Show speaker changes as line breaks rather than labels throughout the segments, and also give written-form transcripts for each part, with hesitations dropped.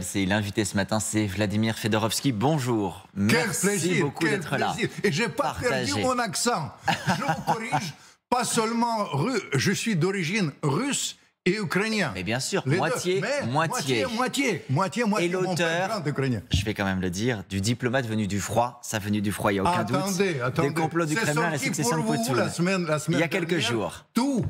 LCI. L'invité ce matin, c'est Vladimir Fedorovski. Bonjour. Merci beaucoup d'être là.
Et j'ai pas perdu mon accent. Je vous corrige, pas seulement russe, je suis d'origine russe et ukrainien.
Mais bien sûr,
moitié.
Et l'auteur, je vais quand même le dire, du diplomate venu du froid, ça venu du froid, il n'y a aucun doute. Des complots du Kremlin, la succession de Poutine. Il y a quelques jours.
Tout.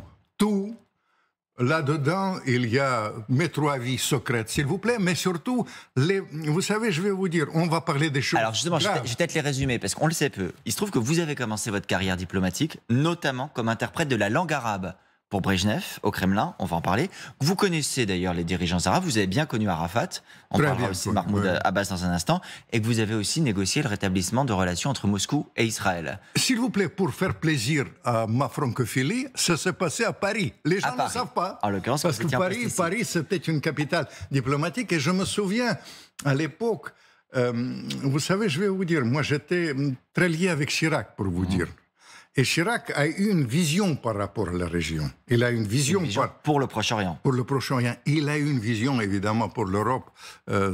Là-dedans, il y a mes 3 vies secrètes, s'il vous plaît, mais surtout, vous savez, je vais vous dire, on va parler des choses.
Alors justement, je vais peut-être les résumer, parce qu'on le sait peu. Il se trouve que vous avez commencé votre carrière diplomatique, notamment comme interprète de la langue arabe pour Brejnev, au Kremlin, on va en parler. Vous connaissez d'ailleurs les dirigeants arabes, vous avez bien connu Arafat, on parlera aussi de Mahmoud Abbas dans un instant, et que vous avez aussi négocié le rétablissement de relations entre Moscou et Israël.
S'il vous plaît, pour faire plaisir à ma francophilie, ça s'est passé à Paris. Les gens ne savent pas.
En l'occurrence,
parce que Paris, c'était une capitale diplomatique, et je me souviens, à l'époque, vous savez, je vais vous dire, moi j'étais très lié avec Chirac, pour vous dire. Et Chirac a eu une vision par rapport à la région. Il a une vision
pour le Proche-Orient.
Pour le Proche-Orient. Il a eu une vision, évidemment, pour l'Europe.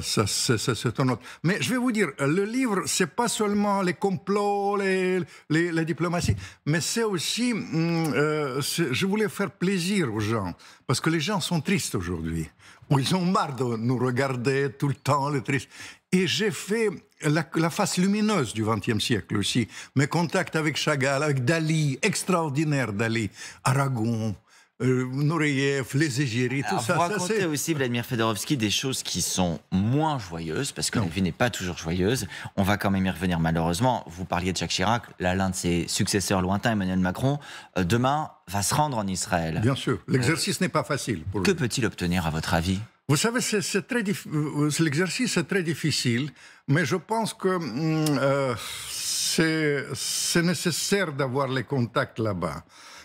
Ça, c'est un autre. Mais je vais vous dire, le livre, c'est pas seulement les complots, la diplomatie, mais c'est aussi... je voulais faire plaisir aux gens, parce que les gens sont tristes aujourd'hui. Ils ont marre de nous regarder tout le temps, les tristes. Et j'ai fait la face lumineuse du XXe siècle aussi. Mes contacts avec Chagall, avec Dali, extraordinaire Dali, Aragon, Nureyev, les égéries, tout ça.
Vous racontez aussi, Vladimir Fedorovski, des choses qui sont moins joyeuses, parce que la vie n'est pas toujours joyeuse. On va quand même y revenir malheureusement. Vous parliez de Jacques Chirac, là l'un de ses successeurs lointains, Emmanuel Macron, demain va se rendre en Israël.
Bien sûr, l'exercice n'est pas facile.
Que peut-il obtenir à votre avis ?
Vous savez, l'exercice est très difficile, mais je pense que c'est nécessaire d'avoir les contacts là-bas.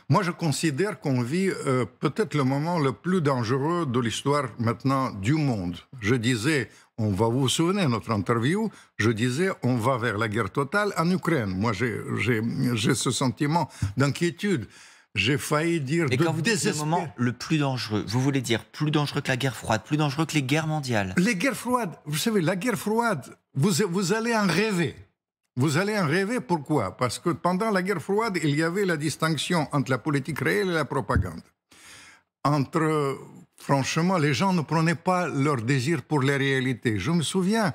Moi, je considère qu'on vit peut-être le moment le plus dangereux de l'histoire maintenant du monde. Je disais, on va vous souvenir de notre interview, je disais, on va vers la guerre totale en Ukraine. Moi, j'ai ce sentiment d'inquiétude. J'ai failli dire
et quand vous dites le moment le plus dangereux, vous voulez dire plus dangereux que la guerre froide, plus dangereux que les guerres mondiales?
Les guerres froides, vous savez, la guerre froide, vous allez en rêver. Vous allez en rêver, pourquoi? Parce que pendant la guerre froide, il y avait la distinction entre la politique réelle et la propagande. Franchement, les gens ne prenaient pas leur désir pour les réalités. Je me souviens,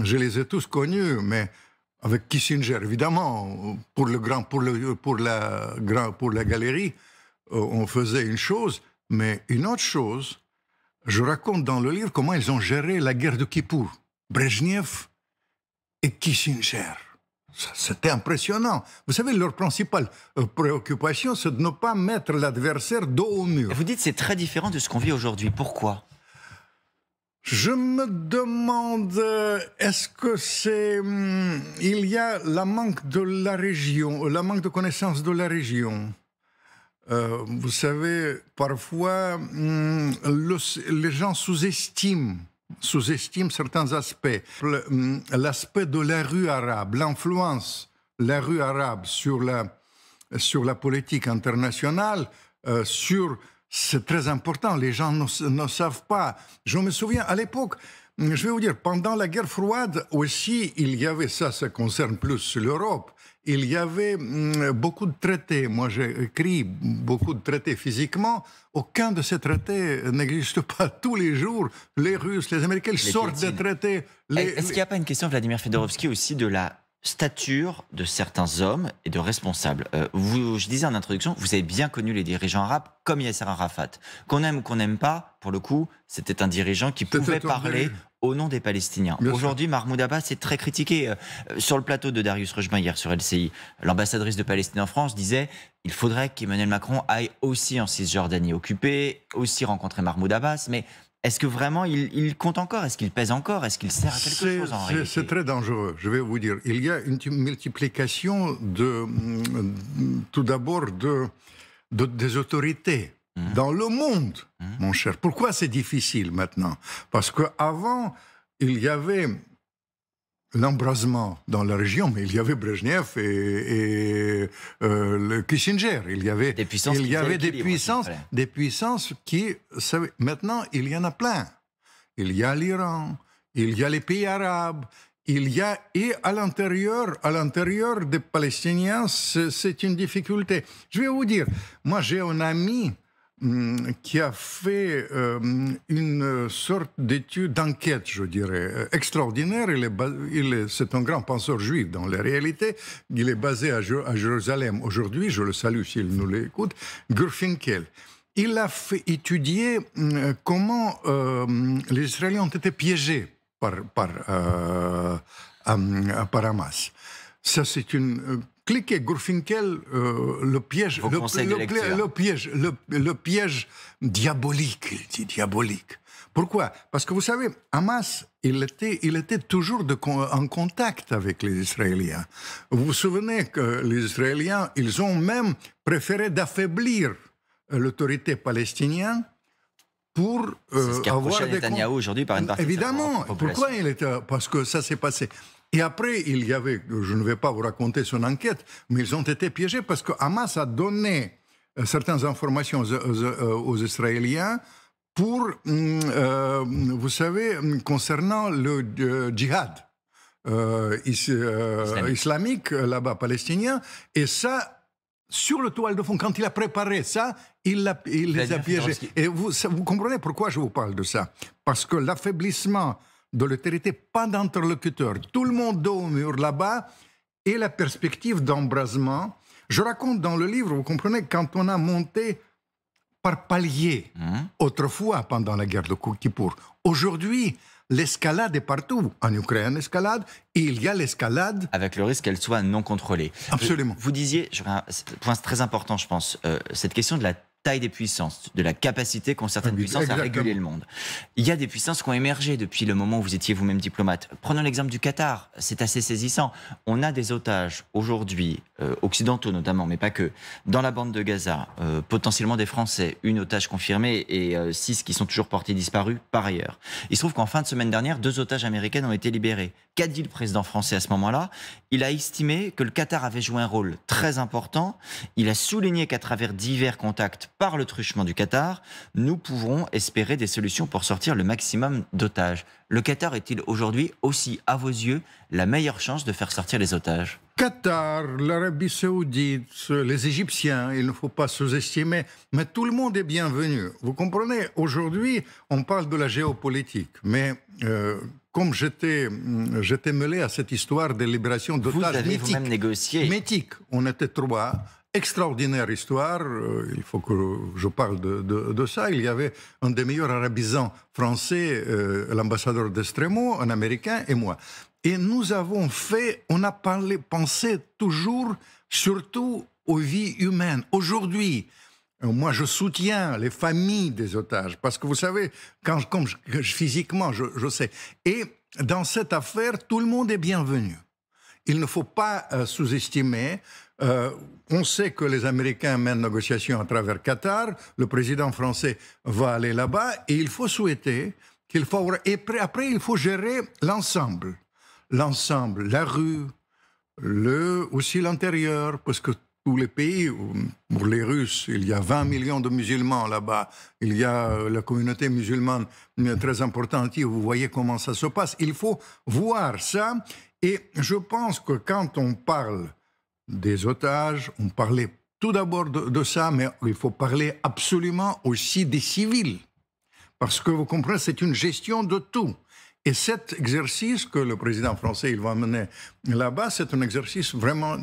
je les ai tous connus, mais... avec Kissinger, évidemment, pour la galerie, on faisait une chose, mais une autre chose, je raconte dans le livre comment ils ont géré la guerre de Kippour, Brejnev et Kissinger. C'était impressionnant. Vous savez, leur principale préoccupation, c'est de ne pas mettre l'adversaire dos au mur.
Vous dites que c'est très différent de ce qu'on vit aujourd'hui. Pourquoi ?
Je me demande, est-ce que c'est... il y a la manque de la région, la manque de connaissance de la région. Vous savez, parfois, les gens sous-estiment certains aspects. L'aspect de la rue arabe, l'influence de la rue arabe sur la politique internationale, c'est très important, les gens ne savent pas. Je me souviens, à l'époque, je vais vous dire, pendant la guerre froide aussi, il y avait, ça concerne plus l'Europe, il y avait beaucoup de traités. Moi, j'ai écrit beaucoup de traités physiquement. Aucun de ces traités n'existe pas tous les jours. Les Russes, les Américains sortent des traités.
Est-ce qu'il n'y a pas une question, Vladimir Fedorovski, aussi de la stature de certains hommes et de responsables? Je disais en introduction, vous avez bien connu les dirigeants arabes comme Yasser Arafat. Qu'on aime ou qu'on n'aime pas, pour le coup, c'était un dirigeant qui pouvait parler au nom des Palestiniens. Aujourd'hui, Mahmoud Abbas est très critiqué. Sur le plateau de Darius Rejma hier sur LCI, l'ambassadrice de Palestine en France disait il faudrait qu'Emmanuel Macron aille aussi en Cisjordanie occupée, aussi rencontrer Mahmoud Abbas, mais est-ce que vraiment il compte encore? Est-ce qu'il pèse encore? Est-ce qu'il sert à quelque chose en réalité?
C'est très dangereux, je vais vous dire. Il y a une multiplication tout d'abord des autorités dans le monde, mon cher. Pourquoi c'est difficile maintenant? Parce qu'avant, il y avait l'embrasement dans la région, mais il y avait Brejnev et le Kissinger. Il y avait des puissances qui... Maintenant, il y en a plein. Il y a l'Iran, il y a les pays arabes, il y a, et à l'intérieur des Palestiniens, c'est une difficulté. Je vais vous dire, moi j'ai un ami qui a fait une sorte d'étude, d'enquête, je dirais, extraordinaire. C'est un grand penseur juif dans la réalité. Il est basé à Jérusalem aujourd'hui, je le salue s'il nous l'écoute, Gurfinkel. Il a fait étudier comment les Israéliens ont été piégés par Hamas. Ça, c'est une... cliquez Gurfinkel, le piège diabolique, il dit diabolique. Pourquoi? Parce que vous savez, Hamas, il était toujours en contact avec les Israéliens. Vous vous souvenez que les Israéliens, ils ont même préféré d'affaiblir l'autorité palestinienne pour
c'est ce qu'a reproché Netanyahou aujourd'hui par une partie
évidemment.
de sa population.
Pourquoi il était... Parce que ça s'est passé. Et après, il y avait, je ne vais pas vous raconter son enquête, mais ils ont été piégés parce que Hamas a donné certaines informations aux Israéliens pour, vous savez, concernant le djihad islamique là-bas, palestinien. Et ça, sur le toile de fond, quand il a préparé ça, il les a piégés. Et vous comprenez pourquoi je vous parle de ça? Parce que l'affaiblissement de l'autorité, pas d'interlocuteur. Tout le monde dos au mur là-bas et la perspective d'embrasement. Je raconte dans le livre, vous comprenez, quand on a monté par paliers, autrefois pendant la guerre de Kippour. Aujourd'hui, l'escalade est partout. En Ukraine, l'escalade, et il y a l'escalade.
Avec le risque qu'elle soit non contrôlée.
Absolument.
Vous disiez, point très important, je pense, cette question de la taille des puissances, de la capacité qu'ont certaines puissances à réguler le monde. Il y a des puissances qui ont émergé depuis le moment où vous étiez vous-même diplomate. Prenons l'exemple du Qatar, c'est assez saisissant. On a des otages aujourd'hui, occidentaux notamment, mais pas que, dans la bande de Gaza, potentiellement des Français, une otage confirmée et 6 qui sont toujours portés disparus par ailleurs. Il se trouve qu'en fin de semaine dernière, 2 otages américaines ont été libérés. Qu'a dit le président français à ce moment-là? Il a estimé que le Qatar avait joué un rôle très important. Il a souligné qu'à travers divers contacts par le truchement du Qatar, nous pouvons espérer des solutions pour sortir le maximum d'otages. Le Qatar est-il aujourd'hui aussi, à vos yeux, la meilleure chance de faire sortir les otages?
Qatar, l'Arabie Saoudite, les Égyptiens, il ne faut pas sous-estimer, mais tout le monde est bienvenu. Vous comprenez, aujourd'hui, on parle de la géopolitique, mais comme j'étais mêlé à cette histoire de libération d'otages
Vous avez vous-même négocié.
Mythique. On était 3. Extraordinaire histoire, il faut que je parle de ça. Il y avait un des meilleurs arabisants français, l'ambassadeur d'Estremo, un Américain, et moi. Et nous avons pensé toujours, surtout aux vies humaines. Aujourd'hui, moi, je soutiens les familles des otages, parce que vous savez, physiquement, je sais. Et dans cette affaire, tout le monde est bienvenu. Il ne faut pas sous-estimer. On sait que les Américains mènent négociation à travers Qatar. Le président français va aller là-bas. Et il faut souhaiter qu'il faut... Et après, il faut gérer l'ensemble. L'ensemble, la rue, aussi l'intérieur, parce que tous les pays, pour les Russes, il y a 20 millions de musulmans là-bas. Il y a la communauté musulmane très importante. Vous voyez comment ça se passe. Il faut voir ça. Et je pense que quand on parle des otages, on parlait tout d'abord de ça, mais il faut parler absolument aussi des civils. Parce que vous comprenez, c'est une gestion de tout. Et cet exercice que le président français il va mener là-bas, c'est un exercice vraiment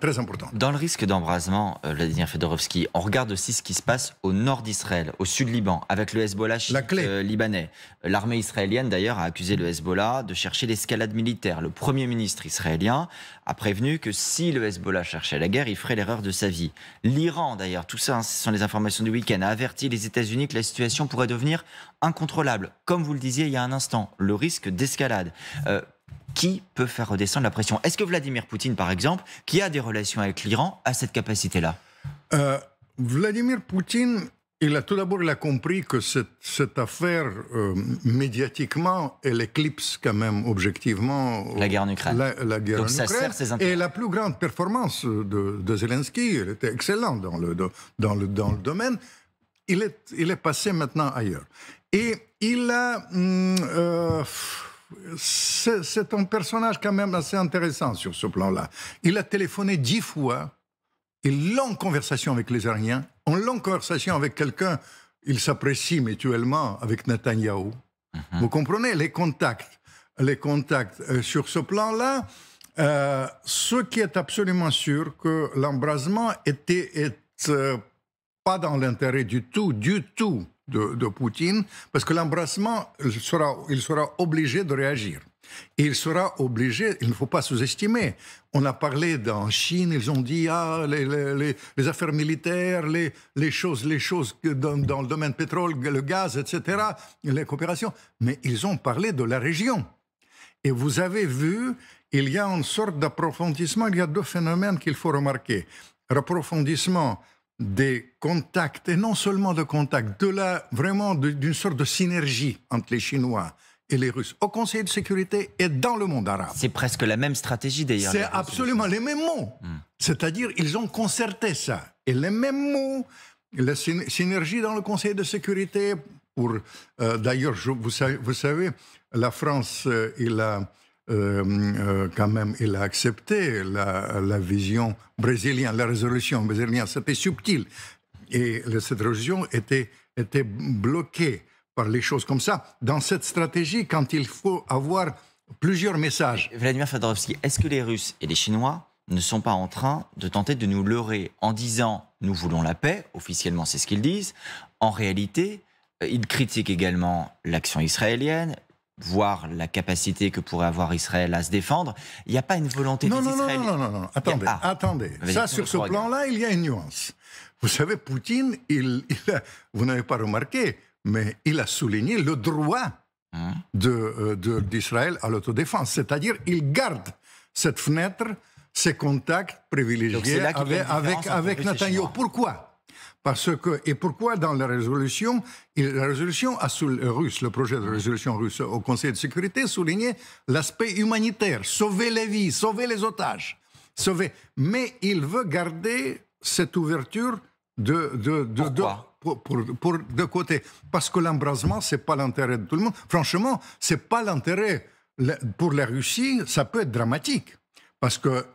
très important.
Dans le risque d'embrasement, Vladimir Fedorovski, on regarde aussi ce qui se passe au nord d'Israël, au sud Liban, avec le Hezbollah libanais. L'armée israélienne, d'ailleurs, a accusé le Hezbollah de chercher l'escalade militaire. Le Premier ministre israélien a prévenu que si le Hezbollah cherchait la guerre, il ferait l'erreur de sa vie. L'Iran, d'ailleurs, tout ça, ce sont les informations du week-end, a averti les États-Unis que la situation pourrait devenir incontrôlable. Comme vous le disiez il y a un instant, le risque d'escalade. Qui peut faire redescendre la pression? Est-ce que Vladimir Poutine, par exemple, qui a des relations avec l'Iran, a cette capacité-là?
Vladimir Poutine, tout d'abord, il a compris que cette affaire, médiatiquement, elle éclipse quand même objectivement
la guerre en Ukraine.
La guerre
Donc
en
ça
Ukraine.
sert ses intérêts.
Et la plus grande performance de Zelensky, elle était excellente dans le domaine. Il est passé maintenant ailleurs. Et il a... c'est un personnage quand même assez intéressant sur ce plan-là. Il a téléphoné 10 fois, une longue conversation avec les Iraniens, une longue conversation avec quelqu'un, il s'apprécie mutuellement avec Netanyahou. Vous comprenez les contacts sur ce plan-là. Ce qui est absolument sûr, que l'embrasement est pas dans l'intérêt du tout de Poutine, parce que l'embrassement, il sera obligé de réagir. Et il sera obligé, il ne faut pas sous-estimer. On a parlé en Chine, ils ont dit les affaires militaires, les choses dans le domaine pétrole, le gaz, etc., les coopérations. Mais ils ont parlé de la région. Et vous avez vu, il y a une sorte d'approfondissement, il y a deux phénomènes qu'il faut remarquer. L'approfondissement des contacts, et non seulement de contacts, vraiment d'une sorte de synergie entre les Chinois et les Russes au Conseil de sécurité et dans le monde arabe.
C'est presque la même stratégie d'ailleurs.
C'est absolument les mêmes mots. C'est-à-dire, ils ont concerté ça. Et les mêmes mots, la synergie dans le Conseil de sécurité, d'ailleurs, vous savez, la France, il a accepté la vision brésilienne, la résolution brésilienne. C'était subtil. Et cette résolution était bloquée par les choses comme ça. Dans cette stratégie, quand il faut avoir plusieurs messages.
Vladimir Fedorovski, est-ce que les Russes et les Chinois ne sont pas en train de tenter de nous leurrer en disant « nous voulons la paix », officiellement c'est ce qu'ils disent, en réalité, ils critiquent également l'action israélienne, voir la capacité que pourrait avoir Israël à se défendre. Il n'y a pas une volonté des Israéliens.
Non. Attendez. Ça, sur ce plan-là, il y a une nuance. Vous savez, Poutine, vous n'avez pas remarqué, mais il a souligné le droit d'Israël à l'autodéfense. C'est-à-dire, il garde cette fenêtre, ces contacts privilégiés avec Netanyahou. Pourquoi ? Pourquoi dans la résolution russe, le projet de résolution russe au Conseil de sécurité soulignait l'aspect humanitaire, sauver les vies, sauver les otages, mais il veut garder cette ouverture de côté, parce que l'embrasement, c'est pas l'intérêt de tout le monde. Franchement, c'est pas l'intérêt pour la Russie, ça peut être dramatique, parce que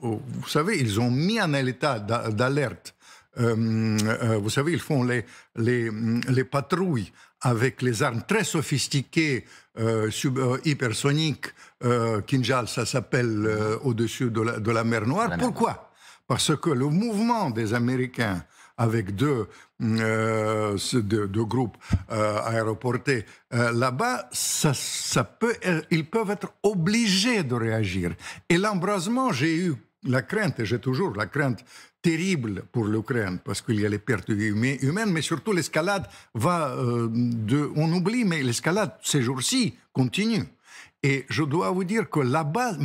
vous savez, ils ont mis en état d'alerte. Vous savez, ils font les patrouilles avec les armes très sophistiquées, hypersoniques. Kinjal, ça s'appelle au-dessus de la mer Noire. Pourquoi ? Parce que le mouvement des Américains avec deux groupes aéroportés là-bas, ils peuvent être obligés de réagir. Et l'embrasement, j'ai eu la crainte, et j'ai toujours la crainte terrible pour l'Ukraine, parce qu'il y a les pertes humaines, mais surtout l'escalade on oublie, mais l'escalade ces jours-ci continue. Et je dois vous dire que là-bas,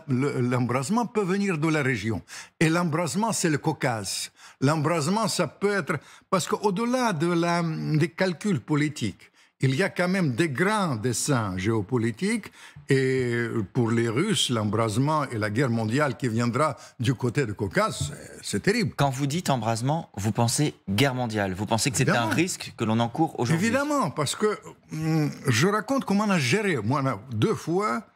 l'embrasement peut venir de la région. Et l'embrasement, c'est le Caucase. L'embrasement, ça peut être... Parce qu'au-delà des calculs politiques, il y a quand même des grands dessins géopolitiques. Et pour les Russes, l'embrasement et la guerre mondiale qui viendra du côté du Caucase, c'est terrible.
Quand vous dites embrasement, vous pensez guerre mondiale. Vous pensez que c'est un risque que l'on encourt aujourd'hui?
Évidemment, parce que je raconte comment on a géré. Moi, 2 fois,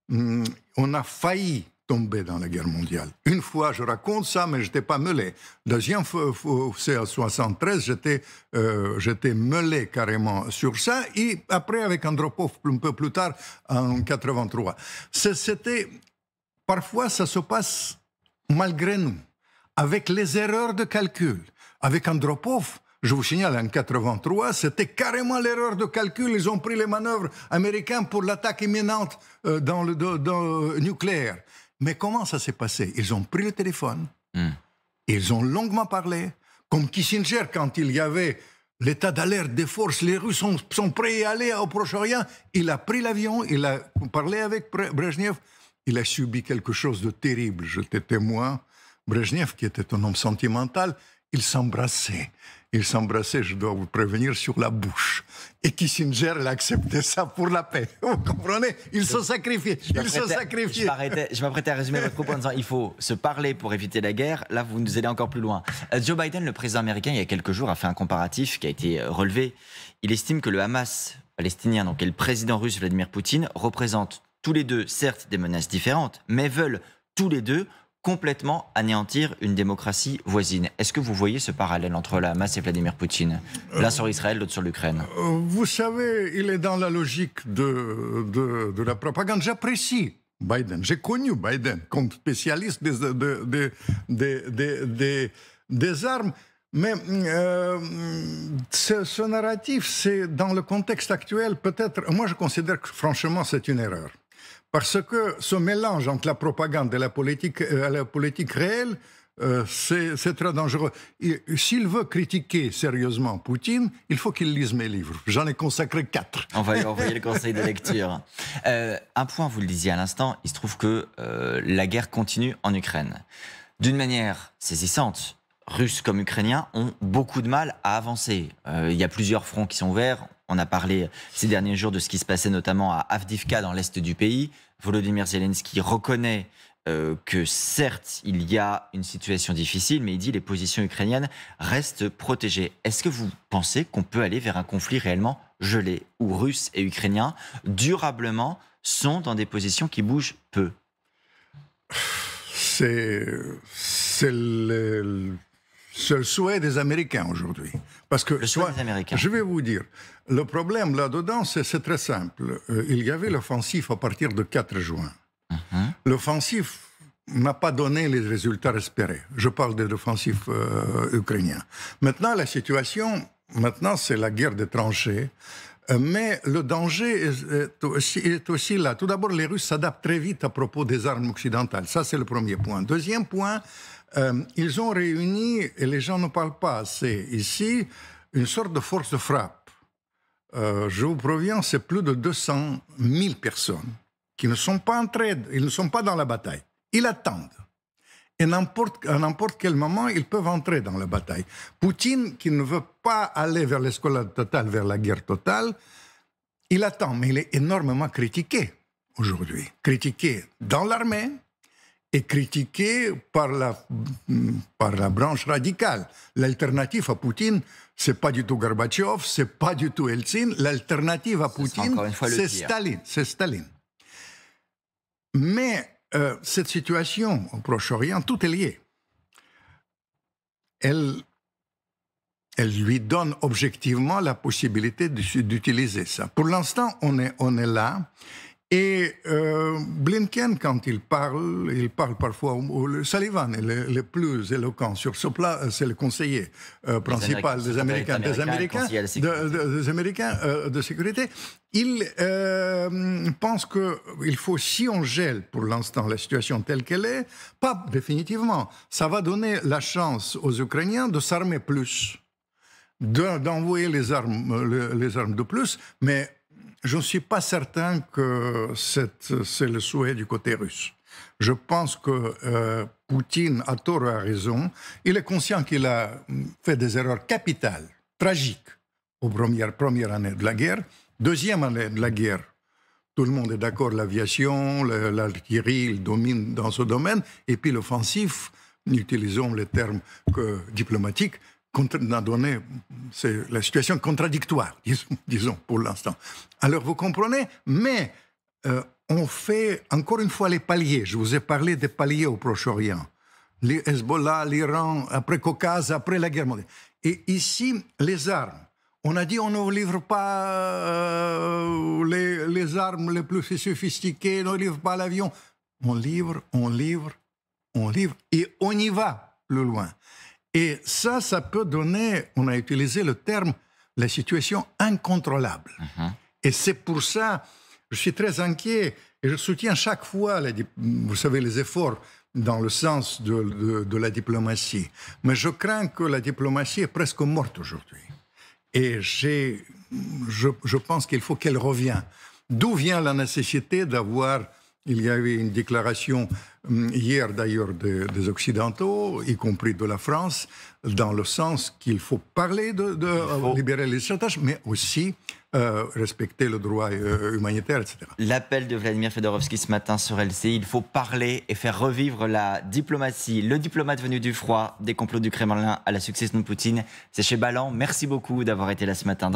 on a failli tomber dans la guerre mondiale. Une fois, je raconte ça, mais je n'étais pas mêlé. Deuxième fois, c'est en 73, j'étais mêlé carrément sur ça. Et après, avec Andropov, un peu plus tard, en 83. Parfois, ça se passe malgré nous, avec les erreurs de calcul. Avec Andropov, je vous signale, en 83, c'était carrément l'erreur de calcul. Ils ont pris les manœuvres américaines pour l'attaque imminente dans le nucléaire. Mais comment ça s'est passé? Ils ont pris le téléphone, ils ont longuement parlé, comme Kissinger, quand il y avait l'état d'alerte des forces, les Russes sont prêts à aller au Proche-Orient. Il a pris l'avion, il a parlé avec Brejnev, il a subi quelque chose de terrible. J'étais témoin. Brejnev, qui était un homme sentimental, il s'embrassait. Il s'embrassait, je dois vous prévenir, sur la bouche. Et Kissinger, il a accepté ça pour la paix. Vous comprenez? Il se sacrifiait.
Je m'apprêtais à résumer votre propos en disant il faut se parler pour éviter la guerre. Là, vous nous allez encore plus loin. Joe Biden, le président américain, il y a quelques jours, a fait un comparatif qui a été relevé. Il estime que le Hamas palestinien donc, et le président russe Vladimir Poutine représentent tous les deux, certes, des menaces différentes, mais veulent tous les deux complètement anéantir une démocratie voisine. Est-ce que vous voyez ce parallèle entre le Hamas et Vladimir Poutine? L'un sur Israël, l'autre sur l'Ukraine.
Vous savez, il est dans la logique de la propagande. J'apprécie Biden. J'ai connu Biden comme spécialiste des armes. Mais ce narratif, c'est dans le contexte actuel, peut-être, moi je considère que franchement c'est une erreur. Parce que ce mélange entre la propagande et la politique réelle, c'est très dangereux. S'il veut critiquer sérieusement Poutine, il faut qu'il lise mes livres. J'en ai consacré 4.
On va lui envoyer le conseil de lecture. Un point, vous le disiez à l'instant, il se trouve que la guerre continue en Ukraine. D'une manière saisissante, Russes comme Ukrainiens ont beaucoup de mal à avancer. Il y a plusieurs fronts qui sont ouverts. On a parlé ces derniers jours de ce qui se passait notamment à Avdiivka dans l'est du pays. Volodymyr Zelensky reconnaît que certes, il y a une situation difficile, mais il dit que les positions ukrainiennes restent protégées. Est-ce que vous pensez qu'on peut aller vers un conflit réellement gelé, où Russes et Ukrainiens, durablement, sont dans des positions qui bougent peu?
C'est le souhait des Américains aujourd'hui. Parce que,
le souhait des Américains.
Je vais vous dire, le problème là-dedans, c'est très simple. Il y avait l'offensive à partir de 4 juin. L'offensive n'a pas donné les résultats espérés. Je parle de l'offensive ukrainienne. Maintenant, la situation, c'est la guerre des tranchées. Mais le danger est aussi là. Tout d'abord, les Russes s'adaptent très vite à propos des armes occidentales. Ça, c'est le premier point. Deuxième point, ils ont réuni, et les gens ne parlent pas assez ici, une sorte de force de frappe. Je vous préviens, c'est plus de 200 000 personnes qui ne sont pas entrés, ils ne sont pas dans la bataille. Ils attendent. Et à n'importe quel moment, ils peuvent entrer dans la bataille. Poutine, qui ne veut pas aller vers l'escalade totale, vers la guerre totale, il attend, mais il est énormément critiqué aujourd'hui. Critiqué dans l'armée et critiqué par la branche radicale. L'alternative à Poutine, c'est pas du tout Gorbatchev, c'est pas du tout Eltsine. L'alternative à Poutine, c'est Staline. C'est Staline. Mais cette situation au Proche-Orient, tout est lié. Elle lui donne objectivement la possibilité d'utiliser ça. Pour l'instant, on est là. Et Blinken, quand il parle parfois, Sullivan est le plus éloquent sur ce plat, c'est le conseiller principal des Américains de sécurité. Il pense qu'il faut, si on gèle pour l'instant la situation telle qu'elle est, pas définitivement, ça va donner la chance aux Ukrainiens de s'armer plus, d'envoyer les armes de plus, mais je ne suis pas certain que c'est le souhait du côté russe. Je pense que Poutine a tort et a raison. Il est conscient qu'il a fait des erreurs capitales, tragiques, aux premières années de la guerre. Deuxième année de la guerre, tout le monde est d'accord, l'aviation, l'artillerie, il domine dans ce domaine. Et puis l'offensive, utilisons les termes diplomatiques, n'a donné, c'est la situation contradictoire, disons pour l'instant. Alors vous comprenez, mais on fait encore une fois les paliers. Je vous ai parlé des paliers au Proche-Orient. Les Hezbollah, l'Iran, après Caucase, après la guerre mondiale. Et ici, les armes. On a dit on ne livre pas les armes les plus sophistiquées, on ne livre pas l'avion. On livre, et on y va plus loin. Et ça peut donner, on a utilisé le terme, la situation incontrôlable. Et c'est pour ça, je suis très inquiet et je soutiens chaque fois, vous savez, les efforts dans le sens de la diplomatie. Mais je crains que la diplomatie est presque morte aujourd'hui. Et je pense qu'il faut qu'elle revienne. D'où vient la nécessité d'avoir... Il y avait une déclaration hier d'ailleurs des Occidentaux, y compris de la France, dans le sens qu'il faut parler de libérer les otages, mais aussi respecter le droit humanitaire, etc.
L'appel de Vladimir Fedorovski ce matin sur LCI, il faut parler et faire revivre la diplomatie. Le diplomate venu du froid, des complots du Kremlin à la succession de Poutine, c'est chez Ballant. Merci beaucoup d'avoir été là ce matin.